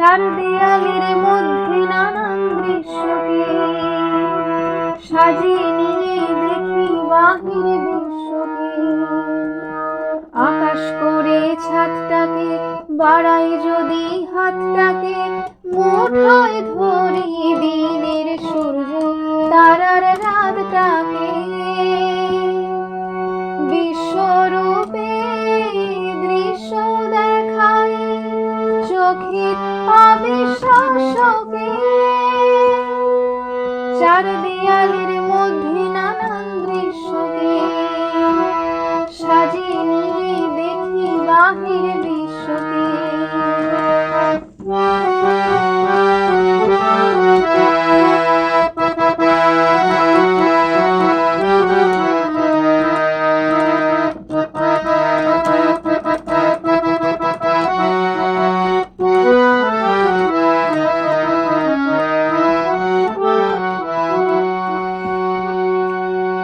চার দেয়ালের মধ্যে নানান দৃশ্যকে সাজিয়ে নিয়ে দেখি বাহির বিশ্বকে। আকাশ করে ছাদটাকে বাড়াই যদি হাতটাকে, মুঠোয় ধরি দিনের সূর্য তারার রাতটাকে। বিশ্বরূপে দৃশ্য দেখাই চোখের অবিশ্বাসকে। চার দেয়ালের মধ্যে নানান দৃশ্যকে সাজিয়ে নিয়ে দেখি বাহির বিশ্বকে।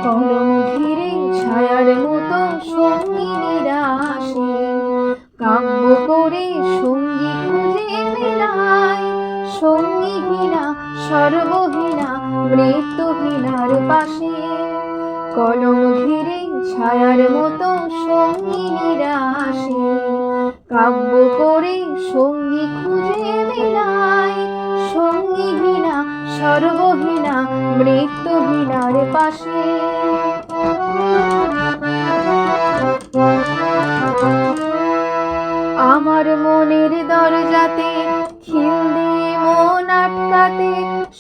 কলম ঘিরে ছায়ার মতো সঙ্গিনীরা আসে, কাব্য করে সঙ্গী খুঁজে মেলায়। সঙ্গীহীনা সর্বহীনা মৃত্যুহীনার পাশে, কলম ঘিরে ছায়ার মতো সঙ্গিনীরা আসে, কাব্য করে সঙ্গী খুঁজে মেলায়। সঙ্গীহীনা সর্বহীনা মৃত্যুহীনার পাশে। আমার মনের দরজাতে খিল দিয়ে মন আটকাতে,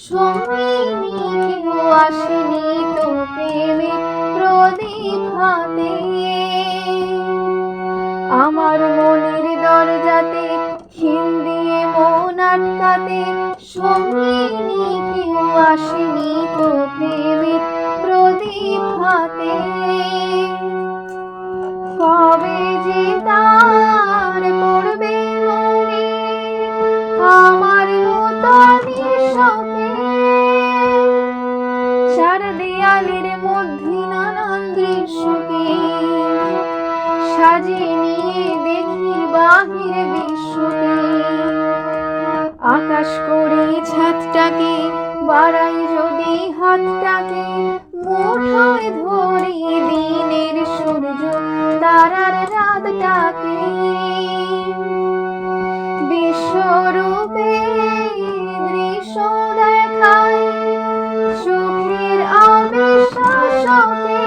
সঙ্গিনী কেউ আসেনি তো প্রেমে প্রদীপ হাতে। আমার মনের দরজাতে খিল দিয়ে মন আটকাতে, সঙ্গিনী কেউ আসেনি তো প্রেমে প্রদীপ হাতে। কবে যে তার পড়বে মনে আমার মতো নিঃশকে। চার দেয়ালের মধ্যে নানান দৃশ্যকে সাজিয়ে নিয়ে দেখি বাহির বিশ্বকে। আকাশ করে ছাদটাকে বাড়াই যদি হাতটাকে, মুঠোয় ধরি দিনের সূর্য তারার রাতটাকে। বিশ্বরূপে দৃশ্য দেখাই চোখের অবিশ্বাসকে।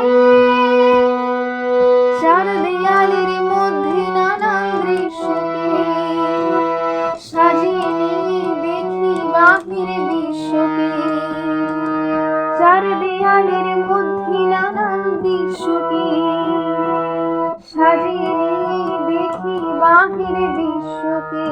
চার দেয়ালের মধ্যে নানান দৃশ্যকে সাজিয়ে নিয়ে দেখি বাহির বিশ্বকে। চার দেয়ালের মধ্যে নানান দৃশ্যকে সাজিয়ে নিয়ে দেখি বাহির বিশ্বকে।